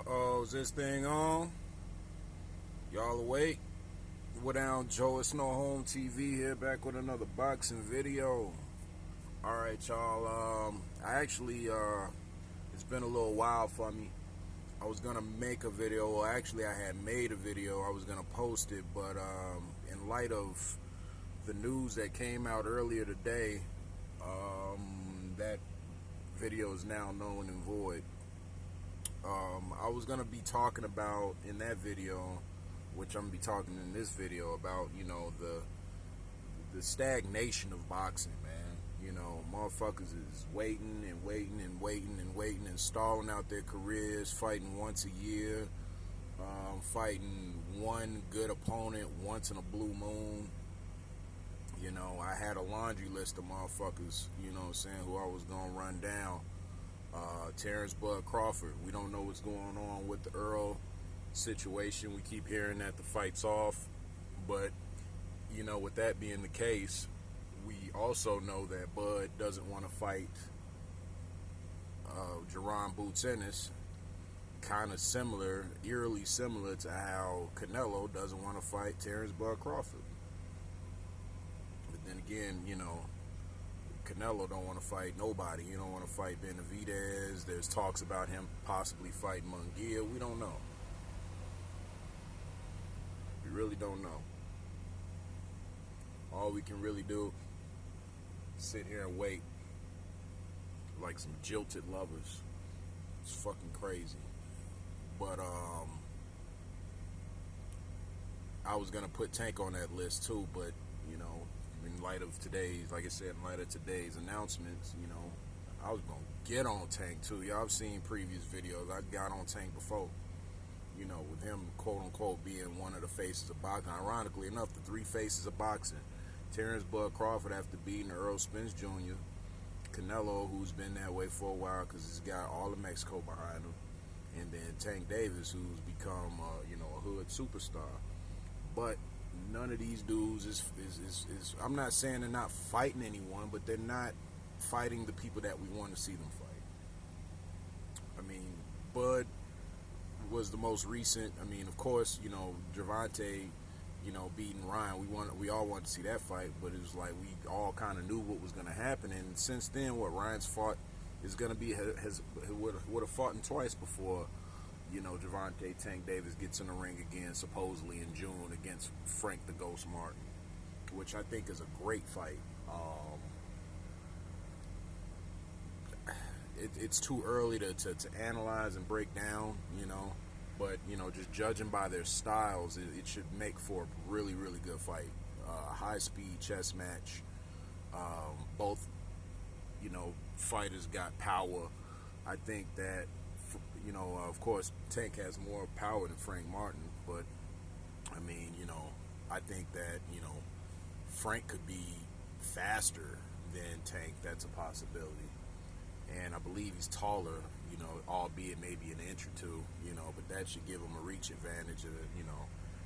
Uh-oh, is this thing on? Y'all awake? What down, Joe? It's No Home TV here, back with another boxing video. Alright, y'all, I actually, it's been a little while for me. I was gonna make a video, well, actually I had made a video, I was gonna post it, but in light of the news that came out earlier today, that video is now null and void. I was gonna be talking about in that video, which I'm gonna be talking in this video about, you know, the stagnation of boxing, man. You know, motherfuckers is waiting and waiting and waiting and waiting and stalling out their careers, fighting once a year, fighting one good opponent once in a blue moon. You know, I had a laundry list of motherfuckers, you know what I'm saying, who I was gonna run down. Terrence Bud Crawford, we don't know what's going on with the Earl situation. We keep hearing that the fight's off, but you know, with that being the case, we also know that Bud doesn't want to fight Jerron Boots Ennis, kind of similar, eerily similar to how Canelo doesn't want to fight Terrence Bud Crawford. But then again, you know, Canelo don't want to fight nobody. He don't want to fight Benavidez. There's talks about him possibly fighting Munguia. We don't know. We really don't know. All we can really do is sit here and wait like some jilted lovers. It's fucking crazy. But I was gonna put Tank on that list too, but you know, in light of today's, like I said, in light of today's announcements, you know, I was gonna get on Tank too. Y'all have seen previous videos. I got on Tank before, you know, with him quote unquote being one of the faces of boxing. Ironically enough, the three faces of boxing: Terrence Bud Crawford after beating Earl Spence Jr., Canelo, who's been that way for a while because he's got all of Mexico behind him, and then Tank Davis, who's become you know, a hood superstar. But none of these dudes is I'm not saying they're not fighting anyone, but they're not fighting the people that we want to see them fight. I mean, Bud was the most recent. I mean, of course, you know, Gervonta, you know, beating Ryan. We all wanted to see that fight, but it was like we all kind of knew what was going to happen. And since then, what Ryan's fought is going to be would have fought him twice before, you know, Gervonta Tank Davis gets in the ring again, supposedly in June against Frank the Ghost Martin, which I think is a great fight. It's too early to analyze and break down, you know, but, you know, just judging by their styles, it should make for a really, really good fight. High-speed chess match. Both, you know, fighters got power. I think that, you know, of course, Tank has more power than Frank Martin, but, I mean, you know, I think that, you know, Frank could be faster than Tank. That's a possibility. And I believe he's taller, you know, albeit maybe an inch or two, you know, but that should give him a reach advantage and, you know,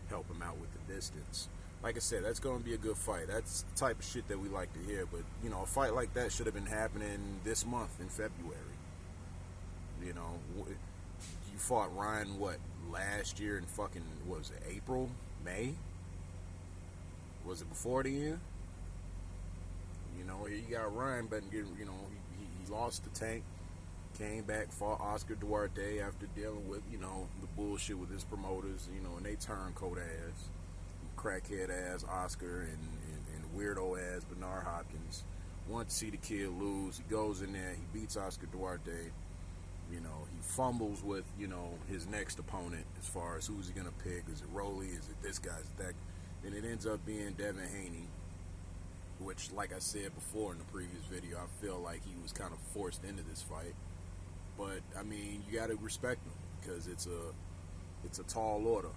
help him out with the distance. Like I said, that's going to be a good fight. That's the type of shit that we like to hear, but, you know, a fight like that should have been happening this month in February. You know, you fought Ryan, what, last year in fucking, what was it, April, May? Was it before the year? You know, here you got Ryan, but, you know, he lost to Tank, came back, fought Oscar Duarte after dealing with, you know, the bullshit with his promoters, you know, and they turncoat ass, crackhead ass Oscar and weirdo ass Bernard Hopkins. Want to see the kid lose. He goes in there, he beats Oscar Duarte. You know, he fumbles with, you know, his next opponent as far as who's he going to pick. Is it Rolly? Is it this guy? Is it that? And it ends up being Devin Haney, which, like I said before in the previous video, I feel like he was kind of forced into this fight. But, I mean, you got to respect him because it's a tall order.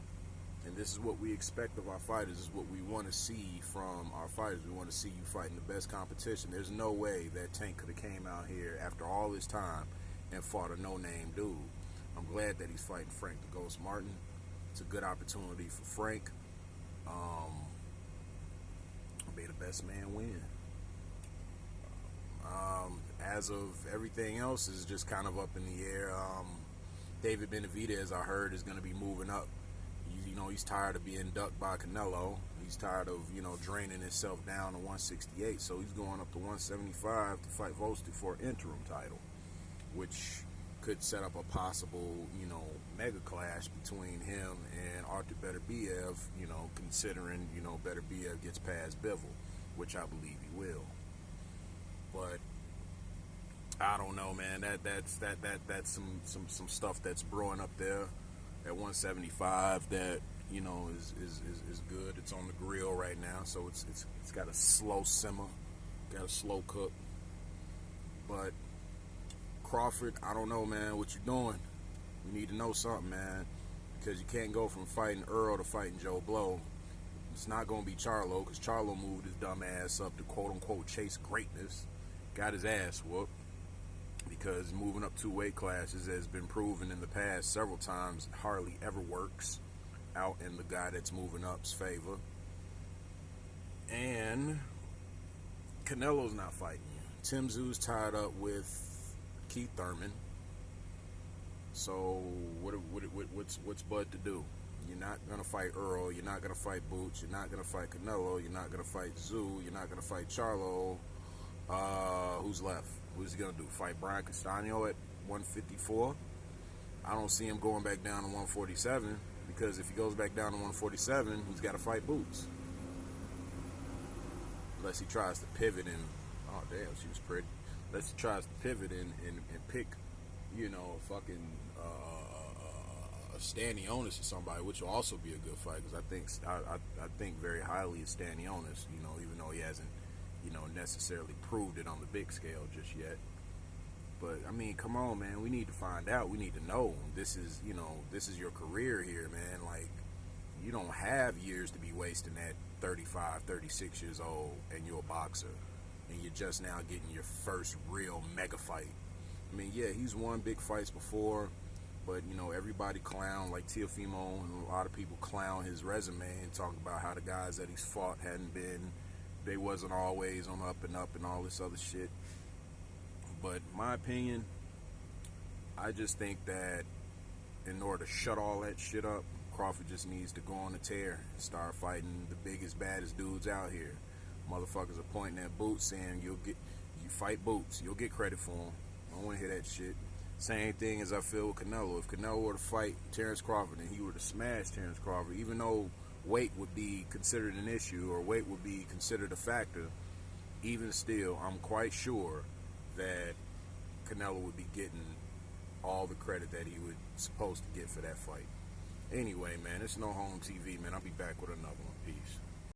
And this is what we expect of our fighters. This is what we want to see from our fighters. We want to see you fighting the best competition. There's no way that Tank could have came out here after all this time and fought a no-name dude. I'm glad that he's fighting Frank the Ghost Martin. It's a good opportunity for Frank. May the best man win. As of everything else is just kind of up in the air. David Benavidez, I heard, is going to be moving up. He's tired of being ducked by Canelo. He's tired of, draining himself down to 168. So he's going up to 175 to fight Vostok for an interim title, which could set up a possible, mega clash between him and Arthur Beterbiev, considering, Beterbiev gets past Bivol, which I believe he will. But I don't know, man. That's some stuff that's brewing up there at 175 that is good. It's on the grill right now, so it's got a slow simmer, got a slow cook. But Crawford, I don't know, man. What you doing? You need to know something, man, because you can't go from fighting Earl to fighting Joe Blow. It's not gonna be Charlo, because Charlo moved his dumb ass up to quote unquote chase greatness, got his ass whooped. Because moving up 2 weight classes has been proven in the past several times hardly ever works out in the guy that's moving up's favor. And Canelo's not fighting you. Tim Tsz유's tied up with Keith Thurman. So what's Bud to do? You're not gonna fight Earl. You're not gonna fight Boots. You're not gonna fight Canelo. You're not gonna fight Tszyu. You're not gonna fight Charlo. Who's left? Who's he gonna do? Fight Brian Castano at 154? I don't see him going back down to 147, because if he goes back down to 147, he's got to fight Boots. Unless he tries to pivot and, oh damn, she was pretty. Unless he tries to pivot and pick, fucking Stanionis or somebody, which will also be a good fight, because I think very highly of Stanionis, even though he hasn't necessarily proved it on the big scale just yet. But I mean, come on, man, we need to find out. We need to know. This is your career here, man. Like, you don't have years to be wasting at 35, 36 years old, and you're a boxer, and you're just now getting your first real mega fight. I mean, yeah, he's won big fights before, but everybody clown, like Teofimo, and a lot of people clown his resume and talk about how the guys that he's fought they wasn't always on up and all this other shit. But my opinion, I just think that in order to shut all that shit up, Crawford just needs to go on a tear and start fighting the biggest, baddest dudes out here. Motherfuckers are pointing at Boots, saying you fight Boots, you'll get credit for him. I don't want to hear that shit. Same thing as I feel with Canelo. If Canelo were to fight Terrence Crawford and he were to smash Terrence Crawford, even though weight would be considered an issue, or weight would be considered a factor, even still, I'm quite sure that Canelo would be getting all the credit that he was supposed to get for that fight. Anyway, man, it's No Home TV, man. I'll be back with another one. Peace.